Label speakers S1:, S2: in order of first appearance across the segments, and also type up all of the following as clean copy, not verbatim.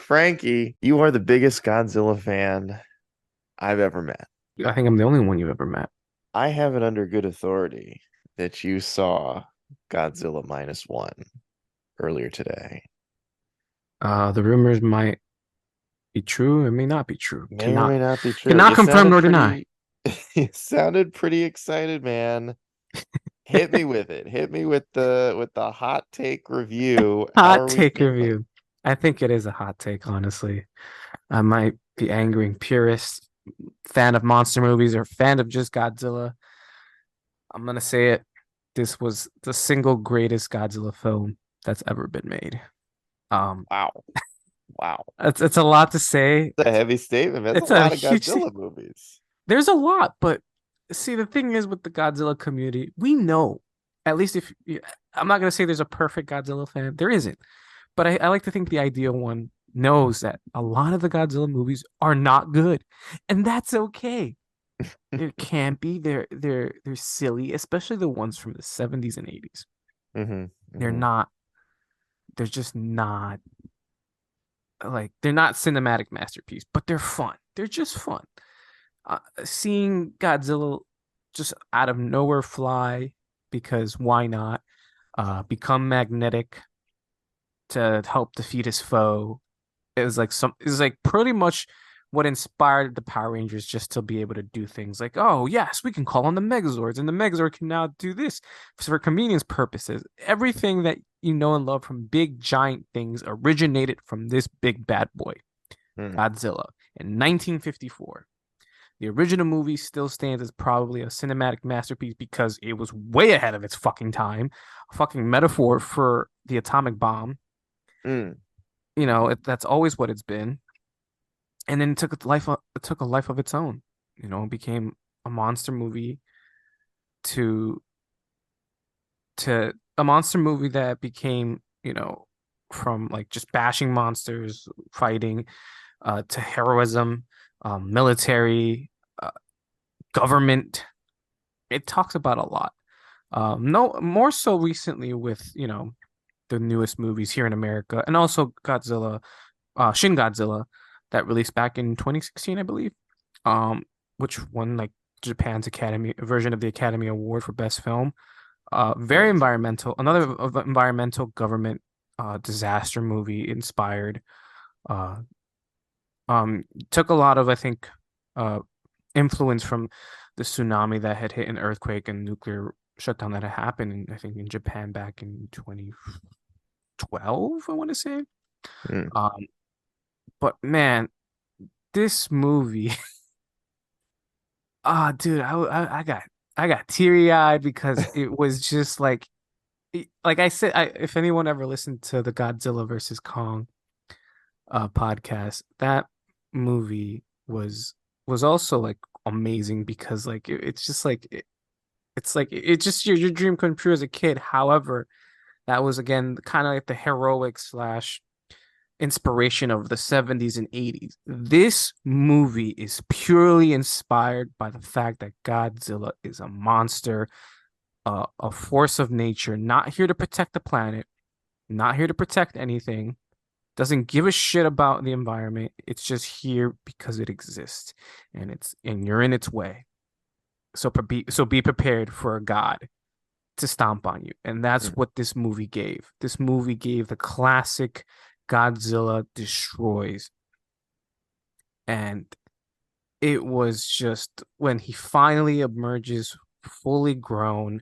S1: Frankie, you are the biggest Godzilla fan I've ever met.
S2: I think I'm the only one you've ever met.
S1: I have it under good authority that you saw Godzilla minus one earlier today.
S2: The rumors might be true. It may not be true.
S1: May or may not be true.
S2: Cannot confirm nor deny.
S1: You sounded pretty excited, man. Hit me with it. Hit me with the hot take review. How
S2: Hot
S1: are we
S2: take
S1: feeling?
S2: review. I think it is a hot take, honestly. I might be angering purists, fan of monster movies, or fan of just Godzilla. I'm gonna say it. This was the single greatest Godzilla film that's ever been made. Um,
S1: Wow. Wow.
S2: it's a lot to say.
S1: It's a heavy statement, man. That's
S2: It's
S1: a
S2: a
S1: lot of
S2: huge thing.
S1: Godzilla movies.
S2: There's a lot, but see, the thing is with the Godzilla community, we know, at least if I'm not gonna say there's a perfect Godzilla fan, there isn't, but I like to think the ideal one knows that a lot of the Godzilla movies are not good, and that's okay. It can't be. They're silly, especially the ones from the 70s and 80s.
S1: hmm
S2: They're
S1: hmm
S2: not. They're just not they're not cinematic masterpiece, but they're fun. They're just fun. Seeing Godzilla just out of nowhere fly because why not? Become magnetic to help defeat his foe. It was like pretty much what inspired the Power Rangers just to be able to do things like, oh yes, we can call on the Megazords, and the Megazord can now do this for convenience purposes. Everything that you know and love from big giant things originated from this big bad boy, Godzilla, in 1954. The original movie still stands as probably a cinematic masterpiece because it was way ahead of its fucking time. A fucking metaphor for the atomic bomb.
S1: Mm.
S2: That's always what it's been. And then it took a life of its own. It became a monster movie to a monster movie that became, from like just bashing monsters, fighting, to heroism, military, uh, government. It talks about a lot. No, more so recently with, the newest movies here in America, and also Godzilla, Shin Godzilla, that released back in 2016, I believe, which won like Japan's Academy version of the Academy Award for Best Film. Very
S1: Amazing.
S2: environmental, another environmental government disaster movie inspired. Uh, Took a lot of, I think, uh, influence from the tsunami that had hit, an earthquake and nuclear shutdown that had happened, I think, in Japan back in 2012, I want to say.
S1: Mm.
S2: Um, but man, this movie, dude, I got teary eyed because it was just like I said, if anyone ever listened to the Godzilla versus Kong podcast, that movie was also like amazing because like it's just like it's like it's just your dream come true as a kid. However, that was again kind of like the heroic slash inspiration of the 70s and 80s. This movie is purely inspired by the fact that Godzilla is a monster, a force of nature, not here to protect the planet, not here to protect anything, doesn't give a shit about the environment. It's just here because it exists, and you're in its way. So be prepared for a god to stomp on you. And that's
S1: Mm.
S2: what this movie gave. This movie gave the classic Godzilla destroys. And it was just when he finally emerges fully grown.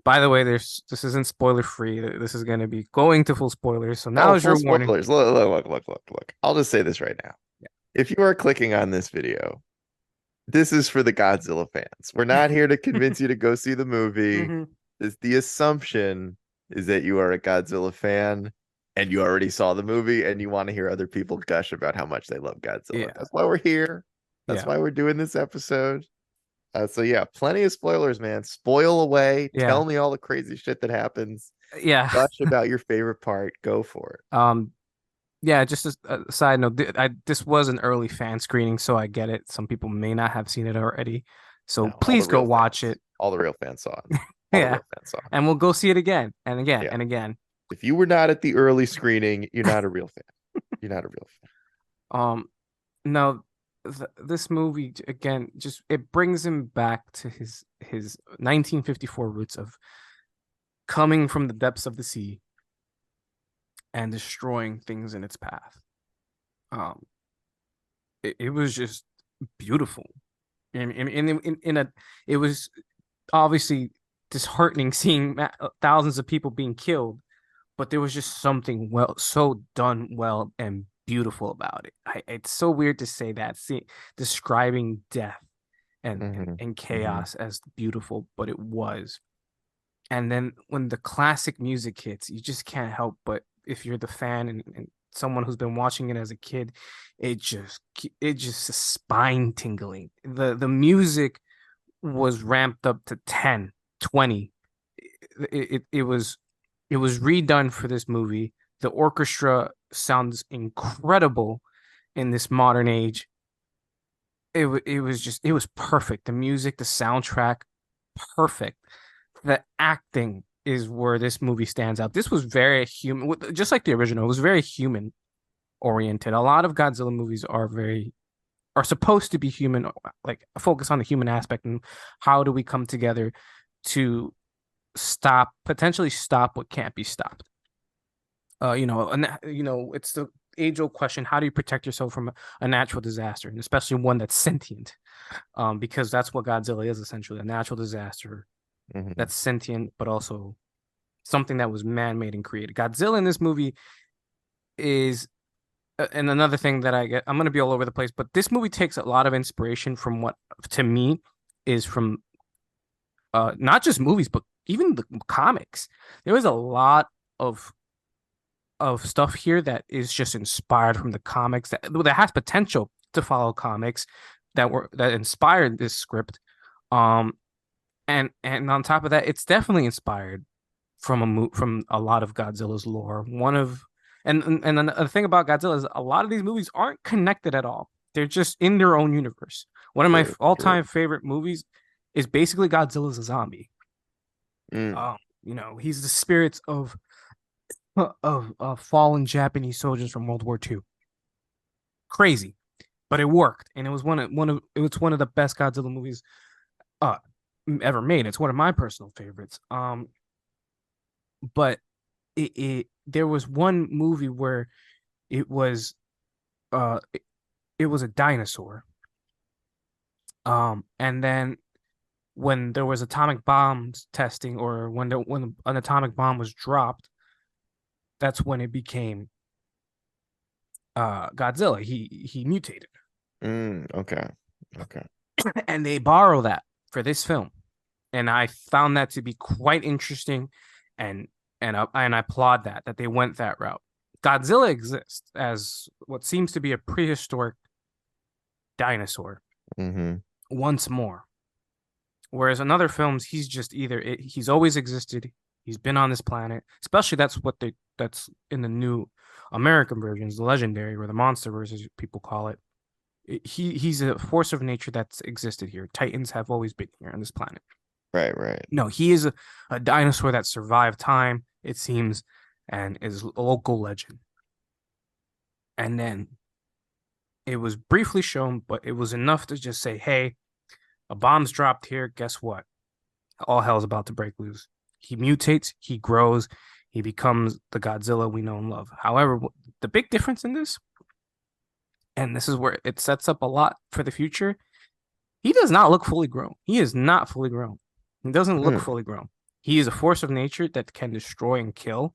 S2: By the way, this isn't spoiler free. This is going to be going to full spoilers. So now
S1: Oh,
S2: is
S1: full
S2: your warning.
S1: spoilers. Look. I'll just say this right now.
S2: Yeah.
S1: If you are clicking on this video, this is for the Godzilla fans. We're not here to convince you to go see the movie.
S2: hmm
S1: The assumption is that you are a Godzilla fan and you already saw the movie and you want to hear other people gush about how much they love Godzilla.
S2: Yeah.
S1: That's why we're here. That's
S2: Yeah.
S1: why we're doing this episode. So yeah, plenty of spoilers, man. Spoil away.
S2: Yeah.
S1: Tell me all the crazy shit that happens.
S2: Yeah.
S1: Gush about your favorite part. Go for
S2: Um, yeah, just a side note, this was an early fan screening, so I get it. Some people may not have seen it already.
S1: it.
S2: So
S1: No, all the
S2: please go
S1: real
S2: watch
S1: fans.
S2: it.
S1: All the real fans saw it. All the
S2: Yeah.
S1: real fans saw it.
S2: And we'll go see it again and again
S1: Yeah.
S2: and again.
S1: If you were not at the early screening, you're not a real fan. You're not a real fan.
S2: Um, no, this movie again just it brings him back to his 1954 roots of coming from the depths of the sea and destroying things in its path. Um, it was just beautiful. In a it was obviously disheartening seeing thousands of people being killed, but there was just something so done well and beautiful about it. It's so weird to say that, describing death
S1: Hmm.
S2: and
S1: Hmm.
S2: chaos as beautiful, but it was. And then when the classic music hits, you just can't help but, if you're the fan and someone who's been watching it as a kid, it just it just is spine tingling. The music was ramped up to 10, 20. It was redone for this movie. The orchestra sounds incredible in this modern age. It was just it was perfect. The music, the soundtrack, perfect. The acting is where this movie stands out. This was very human, just like the original. It was very human oriented. A lot of Godzilla movies are supposed to be human, like focus on the human aspect and how do we come together to potentially stop what can't be stopped. It's the age-old question: how do you protect yourself from a natural disaster, and especially one that's sentient? Because that's what Godzilla is, essentially a natural disaster
S1: Hmm.
S2: that's sentient, but also something that was man-made and created. Godzilla in this movie is, and another thing that I'm going to be all over the place, but this movie takes a lot of inspiration from what, to me, is from not just movies, but even the comics. There was a lot of stuff here that is just inspired from the comics that has potential to follow comics that inspired this script. Um, and on top of that, it's definitely inspired from a lot of Godzilla's lore. And the thing about Godzilla is a lot of these movies aren't connected at all. They're just in their own universe. One of my
S1: True. True.
S2: all-time favorite movies is basically Godzilla's a zombie.
S1: Mm.
S2: He's the spirits of fallen Japanese soldiers from World War II. Crazy, but it worked, and it was one of the best Godzilla movies uh ever made. It's one of my personal favorites. But there was one movie where it was uh it, it was a dinosaur. And then when there was atomic bombs testing, or when an atomic bomb was dropped, that's when it became Godzilla. He mutated.
S1: Mm. Okay. Okay.
S2: And they borrow that for this film, and I found that to be quite interesting, and I applaud that they went that route. Godzilla exists as what seems to be a prehistoric dinosaur
S1: Hmm.
S2: once more, whereas in other films he's always existed, he's been on this planet. Especially that's in the new American versions, the legendary or the monster versions people call it. He's a force of nature that's existed here. Titans have always been here on this planet.
S1: Right. Right.
S2: No, he is a dinosaur that survived time, it seems, and is a local legend. And then it was briefly shown, but it was enough to just say, hey, a bomb's dropped here. Guess what? All hell's about to break loose. He mutates, he grows, he becomes the Godzilla we know and love. However, the big difference in this, and this is where it sets up a lot for the future, he does not look fully grown. He is not fully grown. He doesn't look
S1: Mm.
S2: fully grown. He is a force of nature that can destroy and kill,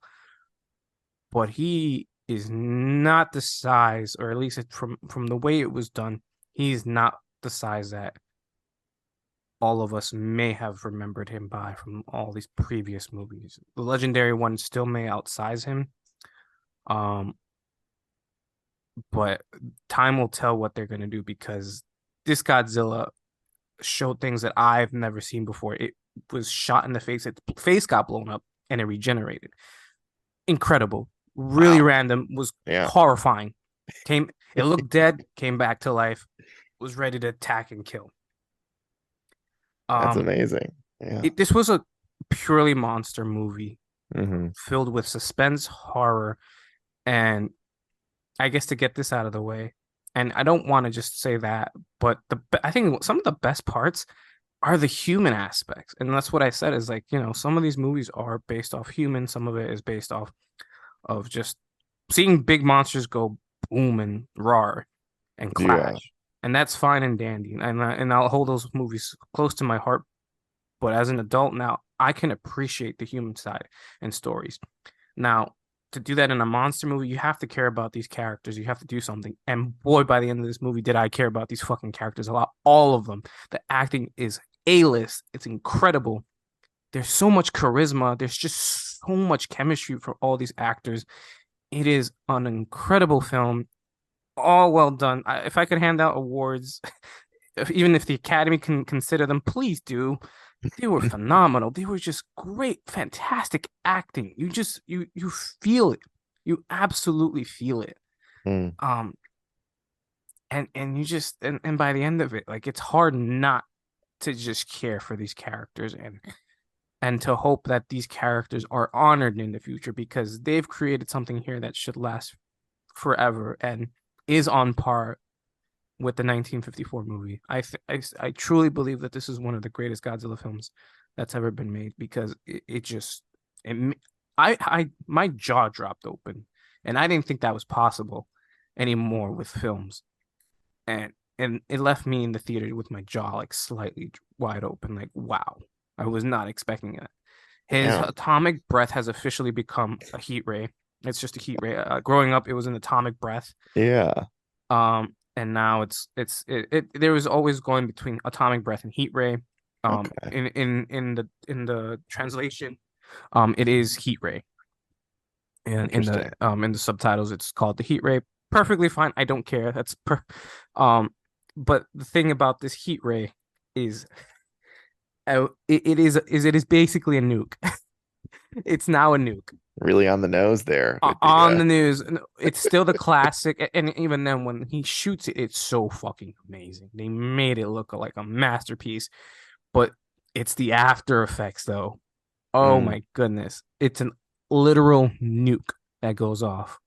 S2: but he is not the size, or at least from the way it was done, he's not the size that all of us may have remembered him by from all these previous movies. The legendary one still may outsize him, um, but time will tell what they're gonna do, because this Godzilla showed things that I've never seen before. It was shot in the face, its face got blown up, and it regenerated. Incredible, really
S1: Wow.
S2: random, was
S1: Yeah.
S2: horrifying. It looked dead, came back to life, was ready to attack and kill.
S1: That's
S2: Um,
S1: amazing. Yeah.
S2: this was a purely monster movie
S1: Hmm.
S2: filled with suspense, horror, and I guess to get this out of the way, And I don't want to just say that, but I think some of the best parts are the human aspects. And that's what I said is like, some of these movies are based off human, some of it is based off of just seeing big monsters go boom and roar and
S1: Yeah.
S2: clash. And that's fine and dandy. And I'll hold those movies close to my heart. But as an adult now, I can appreciate the human side and stories. Now, to do that in a monster movie, you have to care about these characters. You have to do something. And boy, by the end of this movie, did I care about these fucking characters a lot. All of them. The acting is A-list. It's incredible. There's so much charisma. There's just so much chemistry for all these actors. It is an incredible film. All well done. If I could hand out awards, even if the Academy can consider them, please do. They were phenomenal. They were just great, fantastic acting. You feel it. You absolutely feel it.
S1: Mm.
S2: Um, and you just and by the end of it, like it's hard not to just care for these characters and to hope that these characters are honored in the future because they've created something here that should last forever and is on par with the 1954 movie. I truly believe that this is one of the greatest Godzilla films that's ever been made because it just it I my jaw dropped open and I didn't think that was possible anymore with films and it left me in the theater with my jaw like slightly wide open like wow, I was not expecting it. His
S1: Damn.
S2: atomic breath has officially become a heat ray. It's just a heat ray. Growing up, it was an atomic breath.
S1: Yeah.
S2: And now it there was always going between atomic breath and heat ray.
S1: Okay.
S2: In the translation, it is heat ray. And
S1: Interesting.
S2: in the subtitles, it's called the heat ray. Perfectly fine. I don't care. But the thing about this heat ray is, it is basically a nuke. It's now a nuke.
S1: Really on the nose there with the
S2: On the news. It's still the classic, and even then, when he shoots it, it's so fucking amazing. They made it look like a masterpiece, but it's the after effects, though. Oh
S1: mm,
S2: my goodness, it's an literal nuke that goes off.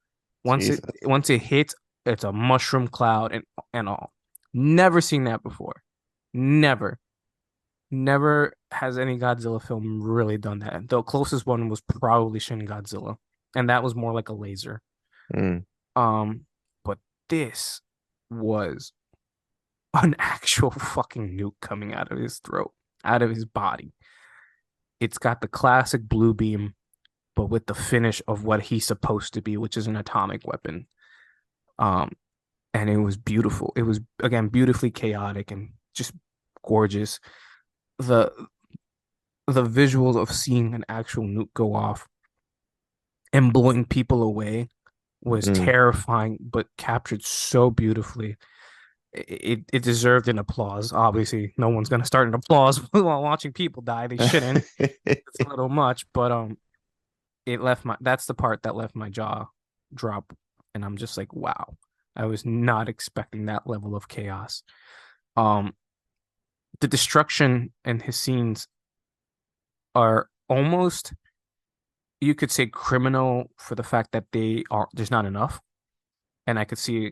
S1: Jesus.
S2: Once it hits, it's a mushroom cloud and all. Never seen that before. Never. Never has any Godzilla film really done that. The closest one was probably Shin Godzilla, and that was more like a laser.
S1: Mm,
S2: But this was an actual fucking nuke coming out of his throat, out of his body. It's got the classic blue beam, but with the finish of what he's supposed to be, which is an atomic weapon. Um, and it was beautiful. It was again beautifully chaotic and just gorgeous. The the visuals of seeing an actual nuke go off and blowing people away was
S1: mm.
S2: terrifying, but captured so beautifully. It deserved an applause. Obviously, no one's gonna start an applause while watching people die. They shouldn't. It's a little much, but it left my that's the part that left my jaw drop, and I'm just like, wow. I was not expecting that level of chaos. Um, the destruction in his scenes are almost, you could say, criminal for the fact that there's not enough. And I could see,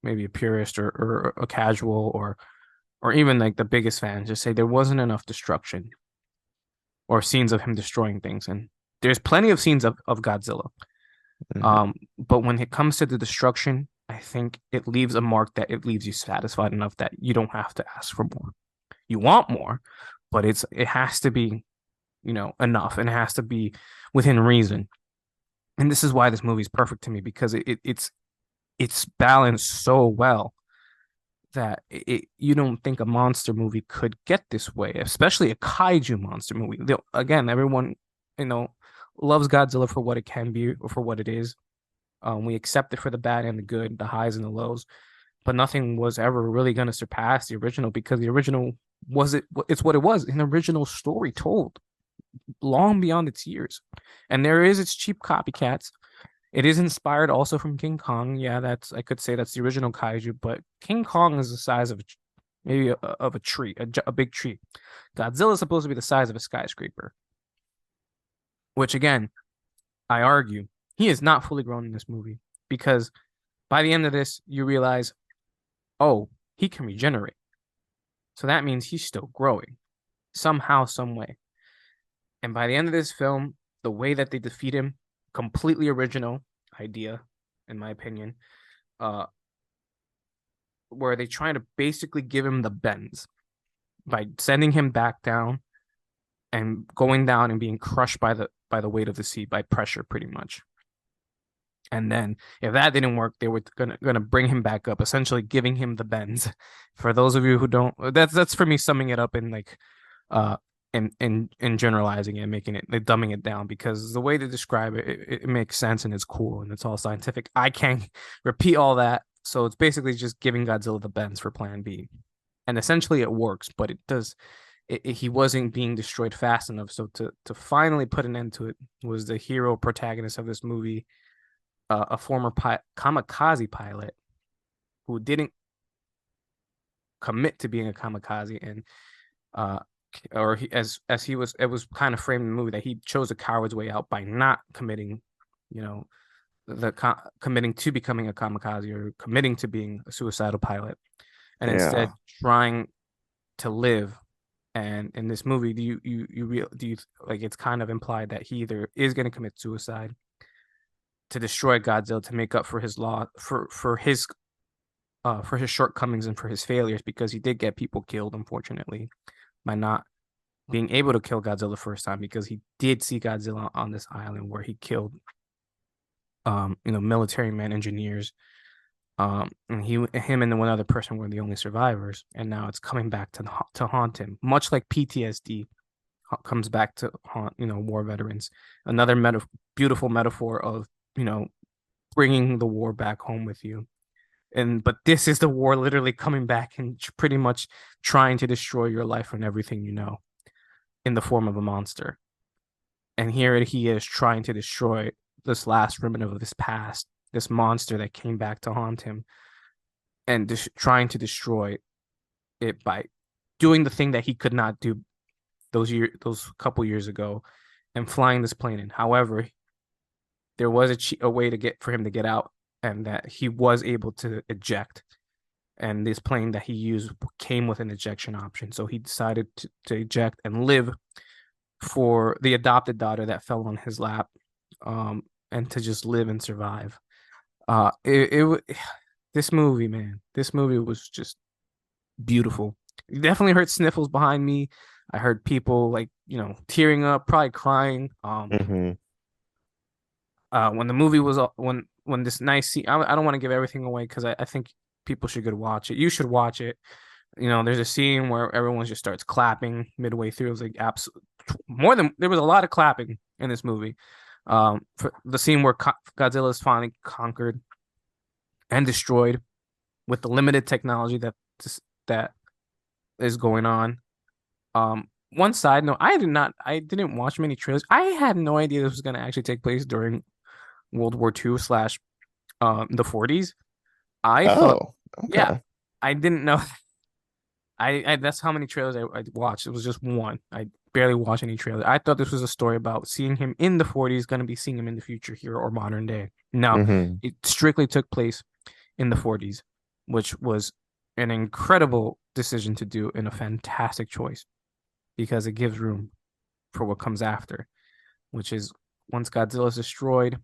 S2: maybe a purist or a casual or even like the biggest fans just say there wasn't enough destruction or scenes of him destroying things. And there's plenty of scenes of Godzilla.
S1: Mhm.
S2: But when it comes to the destruction, I think it leaves a mark that it leaves you satisfied enough that you don't have to ask for more. You want more, but it has to be, enough, and it has to be within reason. And this is why this movie is perfect to me because it's balanced so well that you don't think a monster movie could get this way, especially a kaiju monster movie. Again, everyone, you know, loves Godzilla for what it can be or for what it is. We accept it for the bad and the good, the highs and the lows, but nothing was ever really going to surpass the original because the original it's what it was, an original story told long beyond its years. And there is its cheap copycats. It is inspired also from King Kong. Yeah, I could say that's the original kaiju, but King Kong is the size of maybe of a tree, a big tree. Godzilla is supposed to be the size of a skyscraper, which again, I argue he is not fully grown in this movie because by the end of this, you realize oh, he can regenerate. So that means he's still growing somehow, some way. And by the end of this film, the way that they defeat him, completely original idea, in my opinion, uh, where they try to basically give him the bends by sending him back down and going down and being crushed by the weight of the sea by pressure, pretty much. And then if that didn't work, they were gonna bring him back up, essentially giving him the bends. For those of you who don't, that's for me summing it up in like uh in generalizing it and making it like dumbing it down, because the way to describe it makes sense and it's cool and it's all scientific. I can't repeat all that. So it's basically just giving Godzilla the bends for plan B. And essentially it works, but it does he wasn't being destroyed fast enough. So to finally put an end to it was the hero protagonist of this movie, a former kamikaze pilot who didn't commit to being a kamikaze, and uh or as he was, it was kind of framed in the movie that he chose a coward's way out by not committing, you know, committing to becoming a kamikaze or committing to being a suicidal pilot, and instead
S1: Yeah.
S2: trying to live. And in this movie, do you like, it's kind of implied that he either is going to commit suicide to destroy Godzilla to make up for his law for his shortcomings and for his failures, because he did get people killed, unfortunately, by not being able to kill Godzilla the first time, because he did see Godzilla on this island where he killed military men, engineers, and him and one other person were the only survivors, and now it's coming back to haunt him, much like PTSD comes back to haunt war veterans. Another beautiful metaphor of bringing the war back home with you. And but this is the war literally coming back and pretty much trying to destroy your life and everything in the form of a monster. And here he is trying to destroy this last remnant of his past, this monster that came back to haunt him, and trying to destroy it by doing the thing that he could not do those couple years ago, and flying this plane in. However, there was a way to get for him to get out, and that he was able to eject. And this plane that he used came with an ejection option, so he decided to eject and live for the adopted daughter that fell on his lap, and to just live and survive. It this movie, man, this movie was just beautiful. You definitely heard sniffles behind me. I heard people like tearing up, probably crying.
S1: Hmm.
S2: When the movie was when this nice scene, I don't want to give everything away because I think people should go watch it. You should watch it. There's a scene where everyone just starts clapping midway through. It was like absolute more than there was a lot of clapping in this movie. For the scene where Godzilla is finally conquered and destroyed with the limited technology that is going on. One side note, I didn't watch many trailers. I had no idea this was going to actually take place during World War II slash the 40s. I thought,
S1: Oh,
S2: yeah,
S1: okay.
S2: I didn't know. I that's how many trailers I watched. It was just one. I barely watched any trailers. I thought this was a story about seeing him in the 40s, going to be seeing him in the future here or modern day. No,
S1: Hmm.
S2: it strictly took place in the 40s, which was an incredible decision to do and a fantastic choice, because it gives room for what comes after, which is once Godzilla is destroyed,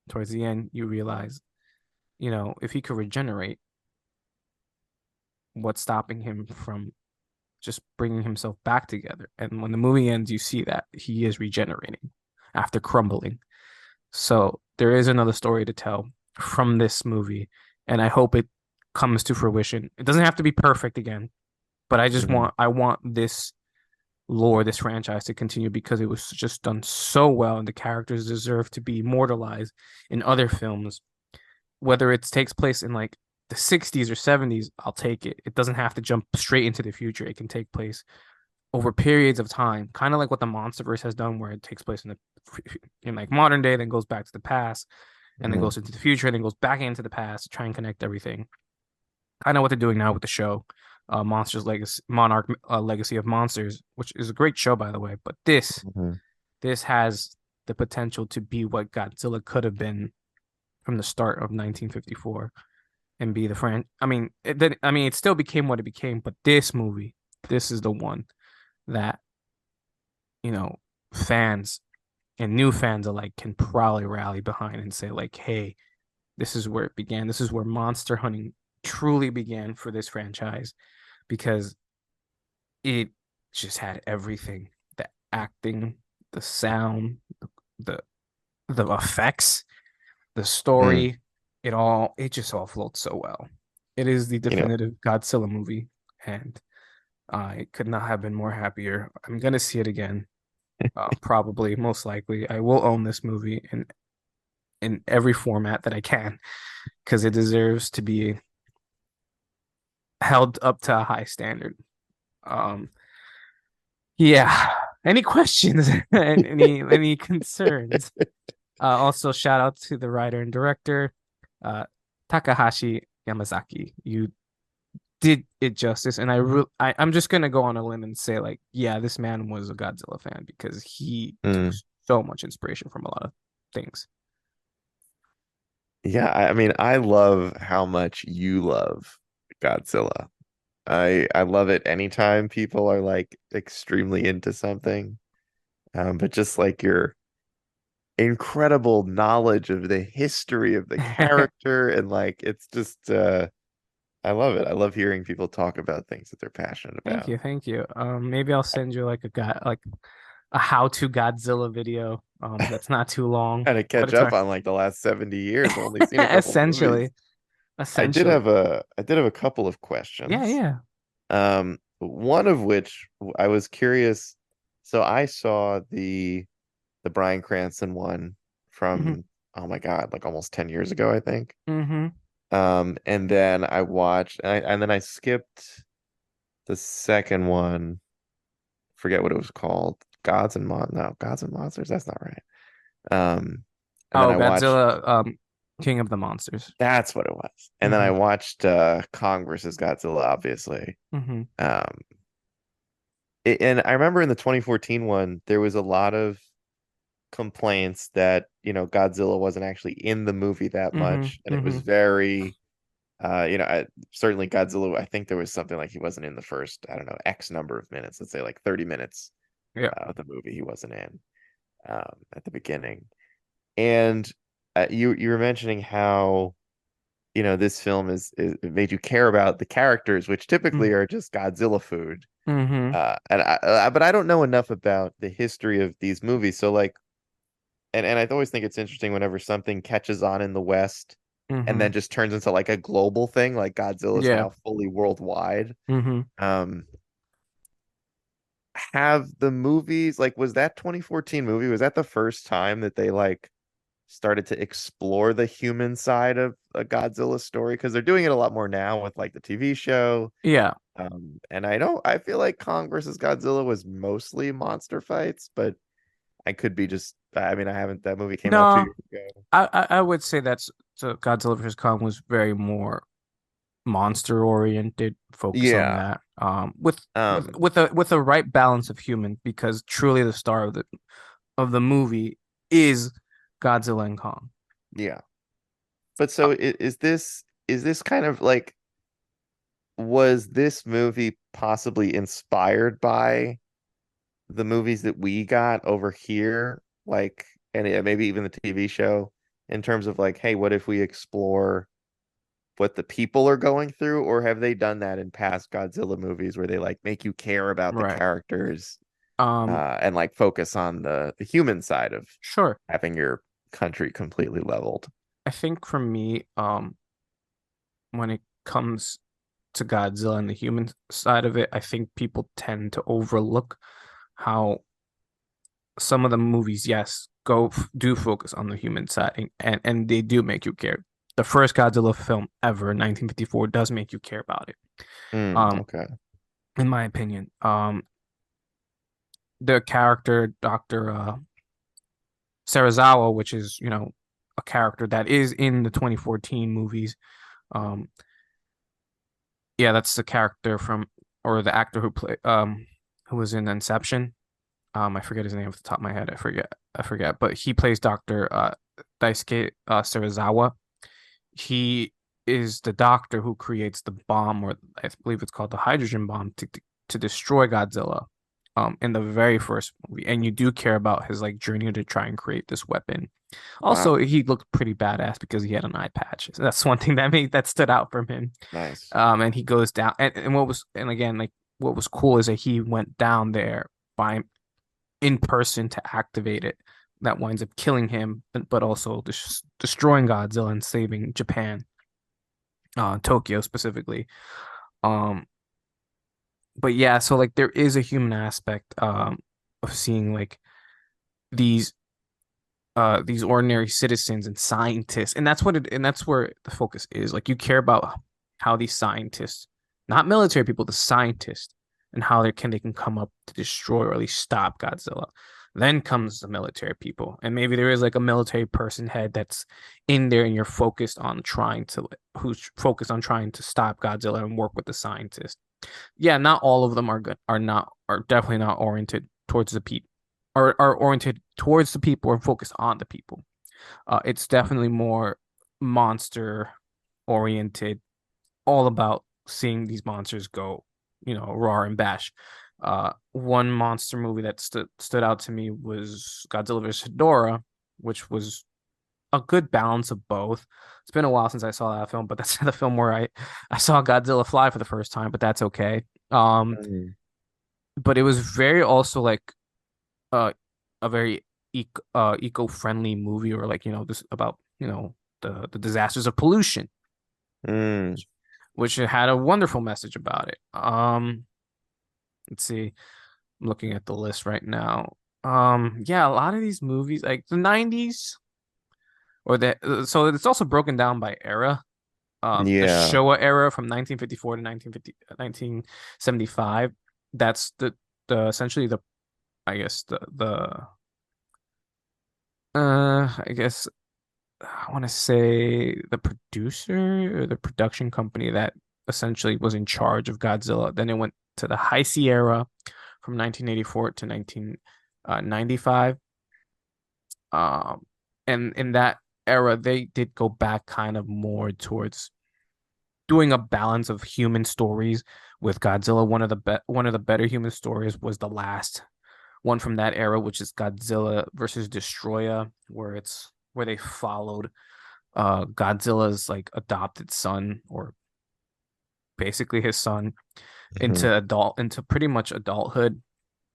S2: towards the end, you realize, if he could regenerate, what's stopping him from just bringing himself back together? And when the movie ends, you see that he is regenerating after crumbling. So there is another story to tell from this movie, and I hope it comes to fruition. It doesn't have to be perfect again, but
S1: Hmm.
S2: I want this lore, this franchise to continue, because it was just done so well and the characters deserve to be immortalized in other films. Whether it takes place in like the 60s or 70s, I'll take it. It doesn't have to jump straight into the future. It can take place over periods of time, kind of like what the MonsterVerse has done, where it takes place in like modern day, then goes back to the past, and then
S1: Hmm.
S2: goes into the future, and then goes back into the past to try and connect everything. I know what they're doing now with the show, Monsters Legacy, Monarch Legacy of Monsters, which is a great show, by the way. But
S1: Hmm.
S2: this has the potential to be what Godzilla could have been from the start of 1954. and be the friend. I mean, it still became what it became, but this movie, this is the one that, you know, fans and new fans alike can probably rally behind and say like, hey, this is where it began. This is where monster hunting truly began for this franchise because it just had everything: the acting, the sound, the the effects, the
S1: Mm,
S2: story, it just all flowed so well. It is the
S1: you know,
S2: definitive Godzilla movie, and I could not have been more happier. I'm gonna see it again. Probably, most likely. I will own this movie in every format that I can because it deserves to be held up to a high standard. Um, yeah. Any questions? Any concerns? Also, shout out to the writer and director, uh, Takahashi Yamazaki. You did it justice, and I'm just gonna go on a limb and say like, yeah, this man was a Godzilla fan because he took
S1: mm.
S2: so much inspiration from a lot of things.
S1: Yeah, I mean, I love how much you love Godzilla. I love it anytime people are like extremely into something. But just like your incredible knowledge of the history of the character and like it's just I love it. I love hearing people talk about things that they're passionate
S2: Thank
S1: about.
S2: you, thank you. Maybe I'll send you like a how-to Godzilla video. That's not too long,
S1: Kind of
S2: but
S1: catch
S2: it's
S1: up
S2: our
S1: on like the last 70 years. I've only seen a couple
S2: essentially,
S1: movies.
S2: essentially.
S1: I did have a couple of
S2: Yeah,
S1: questions.
S2: yeah.
S1: One of which I was curious. So I saw the Bryan Cranston one
S2: Mm-hmm.
S1: from, oh my God, like almost 10 years ago, I think.
S2: Mm-hmm.
S1: And then I watched and then I skipped the second one. Forget what it was called. Gods and Monsters. That's not right. Um, and then
S2: Oh,
S1: I watched
S2: Godzilla, King of the Monsters.
S1: that's what it was. And then I
S2: Mm-hmm.
S1: watched Kong versus Godzilla, obviously.
S2: Mm-hmm.
S1: Um, and I remember in the 2014 one, there was a lot of complaints that, Godzilla wasn't actually in the movie that much,
S2: Mm-hmm.
S1: and it was
S2: Mm-hmm.
S1: very certainly Godzilla, I think there was something like he wasn't in the first, I don't know, X number of minutes, let's say like 30 minutes
S2: Yeah.
S1: of the movie he wasn't in at the beginning. And you were mentioning how, this film is it made you care about the characters, which typically are just Godzilla food.
S2: Mm-hmm.
S1: But I don't know enough about the history of these movies. So like, and I always think it's interesting whenever something catches on in the West and
S2: Mm-hmm.
S1: then just turns into like a global thing, like Godzilla is
S2: Yeah.
S1: now fully worldwide.
S2: Mm-hmm.
S1: Um, have the movies like was that 2014 movie? Was that the first time that they like started to explore the human side of a Godzilla story? Because they're doing it a lot more now with like the TV show.
S2: Yeah.
S1: And I feel like Kong versus Godzilla was mostly monster fights, but I could be just, I mean, I haven't, that movie came out two
S2: No,
S1: years ago.
S2: I would say that's so Godzilla vs. Kong was very more monster oriented, focus on
S1: Yeah.
S2: that. With
S1: Um,
S2: with a right balance of human, because truly the star of the movie is Godzilla and Kong.
S1: yeah. But
S2: Uh,
S1: so is this kind of like was this movie possibly inspired by the movies that we got over here? Like, and maybe even the TV show in terms of like, hey, what if we explore what the people are going through, or have they done that in past Godzilla movies where they like make you care about the
S2: right.
S1: characters
S2: Um,
S1: and like focus on the human side of
S2: sure.
S1: having your country completely leveled?
S2: I think for me, when it comes to Godzilla and the human side of it, I think people tend to overlook how some of the movies, yes, do focus on the human side, and they do make you care. The first Godzilla film ever in 1954 does make you care about it. Um,
S1: Okay.
S2: in my opinion, the character Dr. Serizawa, which is, a character that is in the 2014 movies. Um, yeah, that's the character from or the actor who was in Inception. I forget his name off the top of my head. I forget. But he plays Dr. Daisuke Serizawa. He is the doctor who creates the bomb, or I believe it's called the hydrogen bomb, to destroy Godzilla. In the very first movie, and you do care about his like journey to try and create this weapon. Also,
S1: Wow.
S2: he looked pretty badass because he had an eye patch. So that's one thing that stood out from him.
S1: Nice.
S2: And he goes down, and what was, and again, like what was cool is that he went down there by in person to activate it. That winds up killing him, but also destroying Godzilla and saving Japan, Tokyo specifically. Um, but yeah, so like there is a human aspect of seeing like these these ordinary citizens and scientists, and that's where the focus is. Like you care about how these scientists, not military people, the scientists, and how they can come up to destroy or at least stop Godzilla. Then comes the military people, and maybe there is like a military person head that's in there, and you're focused on trying to who's focused on trying to stop Godzilla and work with the scientists. Yeah, not all of them are good, are definitely not oriented towards the people, are oriented towards the people or focused on the people. It's definitely more monster oriented, all about seeing these monsters go, roar and bash. One monster movie that stood out to me was Godzilla vs. Hedorah, which was a good balance of both. It's been a while since I saw that film, but that's the film where I saw Godzilla fly for the first time, but that's okay.
S1: Mm.
S2: But it was very also like uh a very eco-friendly movie, or like this about the disasters of pollution,
S1: Mm.
S2: which it had a wonderful message about it. Let's see, I'm looking at the list right now. Yeah, a lot of these movies like the 90s, or so it's also broken down by era. The
S1: Yeah.
S2: Showa era from 1954 to 1975. That's the essentially the I guess I guess I want to say the producer or the production company that essentially was in charge of Godzilla. Then it went to the Heisei era from 1984 to 1995. Um, and in that era, they did go back kind of more towards doing a balance of human stories with Godzilla. One of the better human stories was the last one from that era, which is Godzilla versus Destroyer, where they followed Godzilla's like adopted son, or basically his son,
S1: Hmm.
S2: into pretty much adulthood,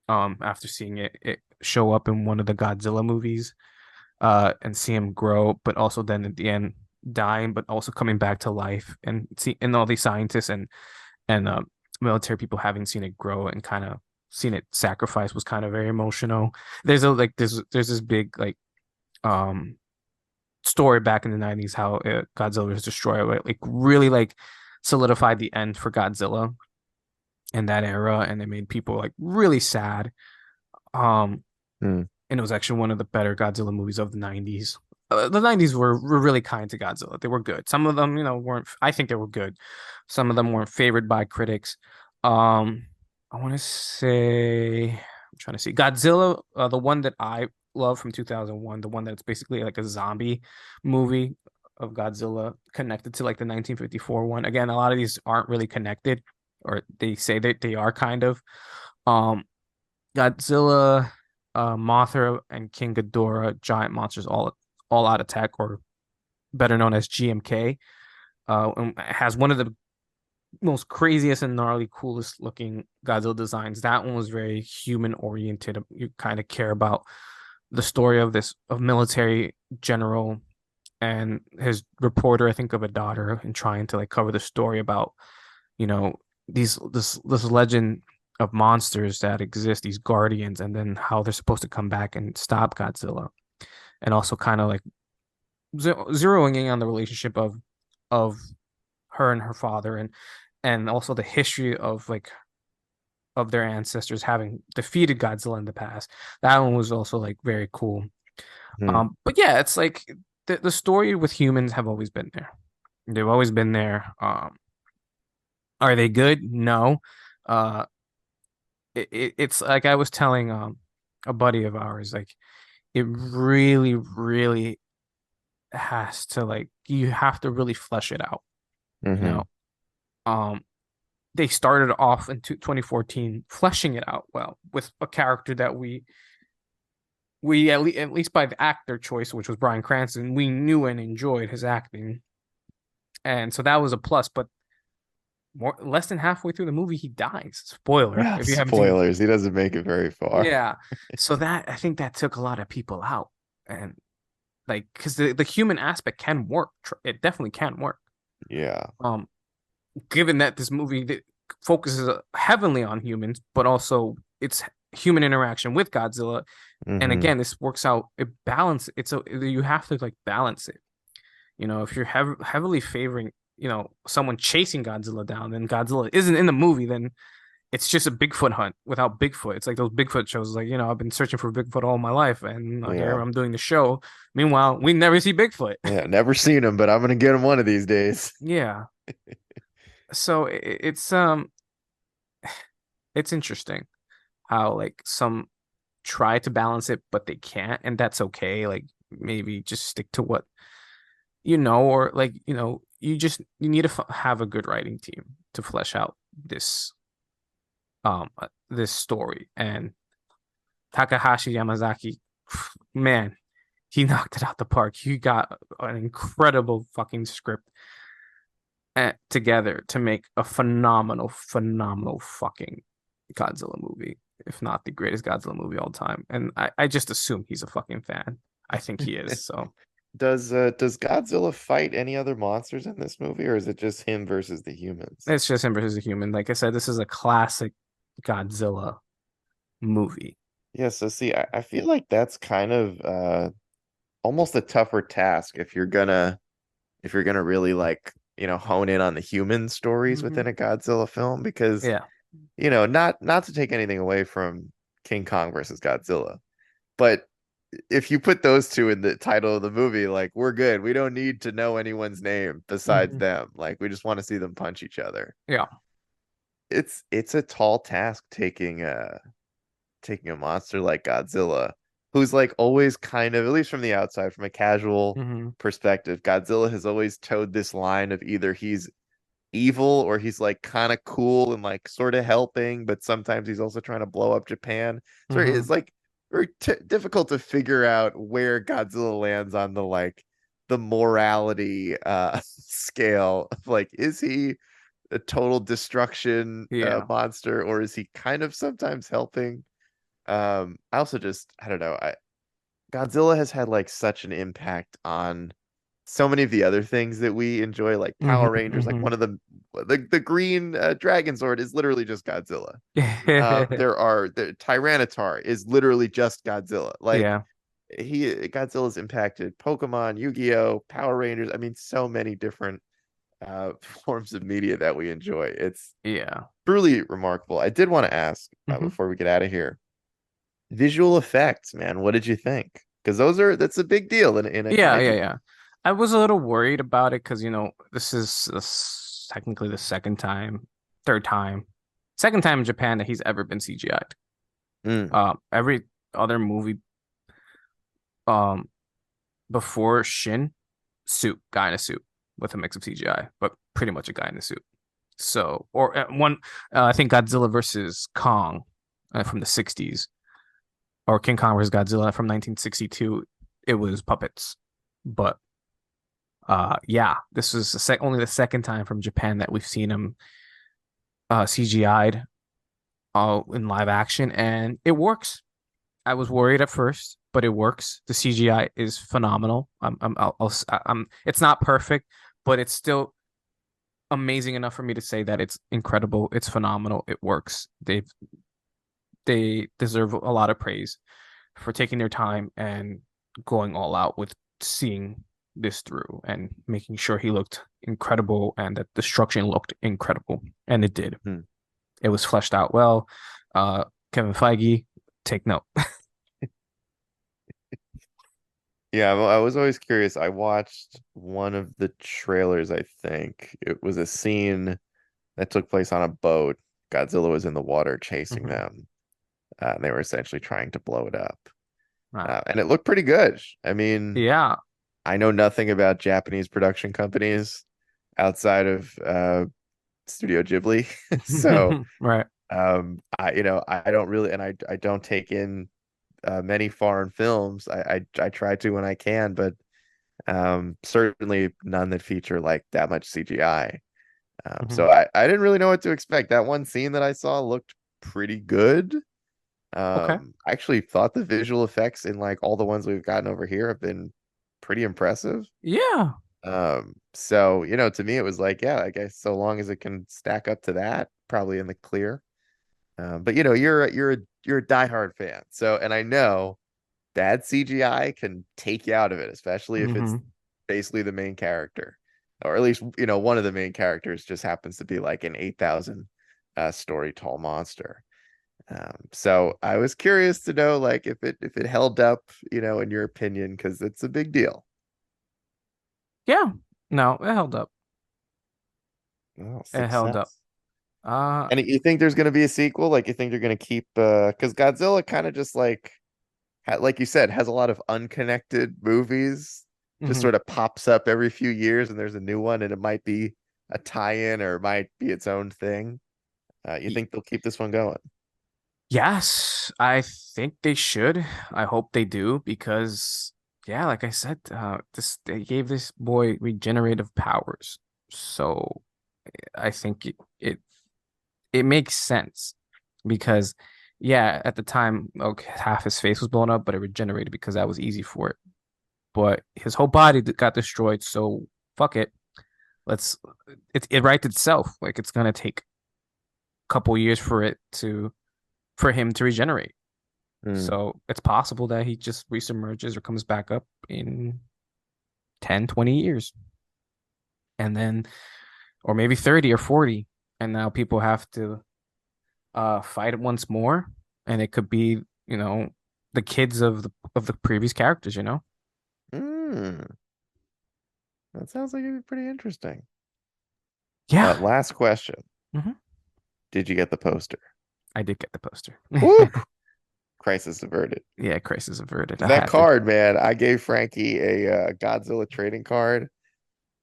S2: after seeing it show up in one of the Godzilla movies, and see him grow, but also then at the end dying, but also coming back to life, and all these scientists and military people having seen it grow and kind of seen it sacrifice was kind of very emotional. There's this big like um story back in the 90s how Godzilla was destroyed, right? Like really like solidified the end for Godzilla in that era, and it made people like really sad. Um,
S1: Mm.
S2: and it was actually one of the better Godzilla movies of the 90s. The 90s were really kind to Godzilla. They were good. Some of them, weren't. I think they were good. Some of them weren't favored by critics. Um, I want to say, I'm trying to see Godzilla, the one that I love from 2001, the one that's basically like a zombie movie of Godzilla connected to like the 1954 one. Again, a lot of these aren't really connected, or they say that they are kind of. Um, Godzilla, Mothra, and King Ghidorah, giant monsters, all out attack, or better known as GMK. And has one of the most craziest and gnarly, coolest looking Godzilla designs. That one was very human oriented. You kind of care about the story of military general and his reporter, I think, of a daughter, and trying to like cover the story about, you know, this legend of monsters that exist, these guardians, and then how they're supposed to come back and stop Godzilla, and also kind of like zeroing in on the relationship of her and her father, and also the history of like of their ancestors having defeated Godzilla in the past. That one was also like very cool.
S1: Mm.
S2: But yeah, it's like the story with humans have always been there. They've always been there. Are they good? No. Uh, it's like I was telling a buddy of ours, like it really, really has to like you have to really flesh it out. You know,
S1: Hmm.
S2: um, they started off in 2014 fleshing it out well with a character that we at least by the actor choice, which was Bryan Cranston, we knew and enjoyed his acting, and so that was a plus. But less than halfway through the movie, he dies. Spoiler
S1: Yeah,
S2: if you haven't seen.
S1: spoilers. He doesn't make it very far.
S2: Yeah, so that I think that took a lot of people out, and like because the human aspect can work. It definitely can work.
S1: Yeah.
S2: Um, given that this movie focuses heavily on humans, but also it's human interaction with Godzilla. And
S1: Hmm.
S2: again, this works out. It balance. It's a you have to like balance it. You know, if you're heavily favoring, someone chasing Godzilla down, then Godzilla isn't in the movie. Then it's just a Bigfoot hunt without Bigfoot. It's like those Bigfoot shows. Like I've been searching for Bigfoot all my life, and here
S1: Yeah.
S2: I'm doing the show. Meanwhile, we never see Bigfoot.
S1: Yeah. Never seen him, but I'm gonna get him one of these days.
S2: Yeah. So it's interesting how like some try to balance it, but they can't, and that's okay. Like maybe just stick to what or like you need to have a good writing team to flesh out this story. And Takahashi Yamazaki, man, he knocked it out the park. He got an incredible fucking script together to make a phenomenal, phenomenal fucking Godzilla movie, if not the greatest Godzilla movie all time. And I just assume he's a fucking fan. I think he is. So
S1: Does Godzilla fight any other monsters in this movie, or is it just him versus the humans?
S2: it's just him versus a human. Like I said, this is a classic Godzilla movie.
S1: Yeah, so see, I feel like that's kind of almost a tougher task if you're gonna really like, hone in on the human stories
S2: Hmm.
S1: within a Godzilla film because,
S2: Yeah.
S1: not to take anything away from King Kong versus Godzilla, but if you put those two in the title of the movie, like we're good. We don't need to know anyone's name besides
S2: Hmm.
S1: them. Like we just want to see them punch each other.
S2: Yeah.
S1: It's a tall task taking a monster like Godzilla, who's like always kind of, at least from the outside, from a casual
S2: Hmm.
S1: perspective, Godzilla has always towed this line of either he's evil or he's like kind of cool and like sort of helping, but sometimes he's also trying to blow up Japan. So it's
S2: Hmm.
S1: like very difficult to figure out where Godzilla lands on the like the morality scale. Like, is he a total destruction
S2: Yeah.
S1: monster, or is he kind of sometimes helping? I also just I don't know. Godzilla has had like such an impact on so many of the other things that we enjoy, like
S2: Hmm.
S1: Power Rangers. Like
S2: Hmm.
S1: one of the green Dragon Sword is literally just Godzilla. The Tyranitar is literally just Godzilla. Like
S2: Yeah.
S1: Godzilla's impacted Pokemon, Yu-Gi-Oh, Power Rangers. I mean, so many different forms of media that we enjoy. It's
S2: Yeah.
S1: truly remarkable. I did want to ask
S2: Hmm.
S1: before we get out of here, visual effects, man. What did you think? Because that's a big deal in a
S2: Yeah. Yeah.
S1: kaiju
S2: Yeah.
S1: movie.
S2: I was a little worried about it because, this is technically the third time, second time in Japan that he's ever been CGI'd.
S1: Mm,
S2: Every other movie um before Shin, guy in a suit with a mix of CGI, but pretty much a guy in a suit. So, or I think Godzilla versus Kong from the 60s, or King Kong versus Godzilla from 1962, it was puppets. But yeah, this was only the second time from Japan that we've seen him CGI'd in live action, and it works. I was worried at first, but it works. The CGI is phenomenal. It's not perfect, but it's still amazing enough for me to say that it's incredible. It's phenomenal. It works. They deserve a lot of praise for taking their time and going all out with seeing this through and making sure he looked incredible and that the structure looked incredible. And it did.
S1: mm.
S2: It was fleshed out well. Uh, Kevin Feige, take note.
S1: Yeah, I was always curious. I watched one of the trailers, I think. It was a scene that took place on a boat. Godzilla was in the water chasing
S2: Hmm.
S1: them. And they were essentially trying to blow it up.
S2: Wow.
S1: And it looked pretty good. I mean,
S2: Yeah.
S1: I know nothing about Japanese production companies. outside of Studio Ghibli. So
S2: Right.
S1: I don't really, and I don't take in many foreign films. I try to when I can, but certainly none that feature like that much CGI.
S2: Hmm.
S1: So I didn't really know what to expect. That one scene that I saw looked pretty good.
S2: Okay.
S1: I actually thought the visual effects in like all the ones we've gotten over here have been pretty impressive.
S2: Yeah.
S1: So to me it was like, yeah, I guess so long as it can stack up to that, probably in the clear. But you're a diehard fan. So, and I know bad CGI can take you out of it, especially if it's
S2: Hmm.
S1: basically the main character. Or at least, one of the main characters just happens to be like an 8,000 story tall monster. So I was curious to know like if it held up, in your opinion, because it's a big deal.
S2: Yeah. No, it held up.
S1: Oh,
S2: It
S1: sixth
S2: held up.
S1: sense.
S2: Uh,
S1: And you think there's going to be a sequel? Like you think they're going to keep because Godzilla kind of just like you said, has a lot of unconnected movies. Just
S2: mhm.
S1: sort of pops up every few years, and there's a new one, and it might be a tie-in or it might be its own thing. You
S2: Y-
S1: think they'll keep this one going?
S2: Yes, I think they should. I hope they do because yeah, like I said, this they gave this boy regenerative powers. So I think it makes sense because yeah, at the time, okay, half his face was blown up, but it regenerated because that was easy for it. But his whole body got destroyed, so fuck it. Let's it writes itself. Like it's gonna take a couple years for him to regenerate.
S1: Hmm.
S2: So it's possible that he just resubmerges or comes back up in 10, 20 years. And then or maybe 30 or 40. And now people have to fight it once more. And it could be, the kids of the previous characters, you know?
S1: Hmm. That sounds like it'd be pretty interesting.
S2: Yeah.
S1: Last question.
S2: Hmm.
S1: Did you get the poster?
S2: I did get the poster.
S1: Woo! Crisis averted.
S2: Yeah, crisis averted. I
S1: That
S2: had to.
S1: card, man, I gave Frankie a Godzilla trading card,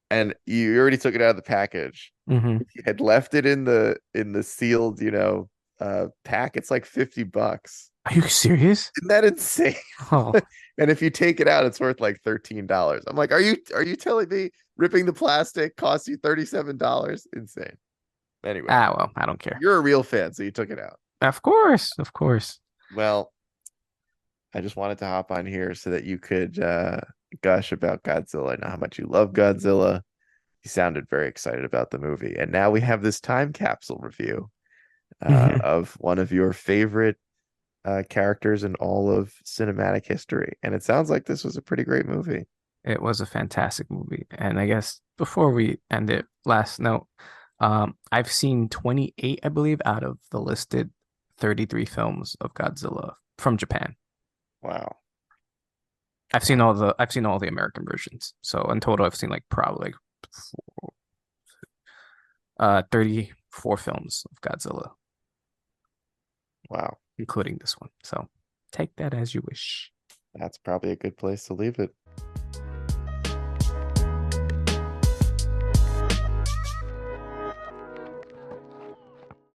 S1: and you already took it out of the package.
S2: Hmm.
S1: If you had left it in the sealed, pack, it's like $50.
S2: Are you serious?
S1: Isn't that insane?
S2: Oh,
S1: And if you take it out, it's worth like $13. I'm like, are you telling me ripping the plastic costs you $37? Insane. Anyway,
S2: well, I don't care.
S1: you're a real fan, so you took it out.
S2: Of course, of course.
S1: Well, I just wanted to hop on here so that you could gush about Godzilla. I know how much you love Godzilla. You sounded very excited about the movie. And now we have this time capsule review
S2: Hmm.
S1: of one of your favorite characters in all of cinematic history. And it sounds like this was a pretty great movie.
S2: It was a fantastic movie. And I guess before we end it, last note, I've seen 28, I believe, out of the listed 33 films of Godzilla from Japan.
S1: Wow.
S2: I've
S1: Wow.
S2: seen all the American versions. So in total, I've seen like probably like 34 films of Godzilla,
S1: Wow.
S2: including this one. So take that as you wish.
S1: That's probably a good place to leave it.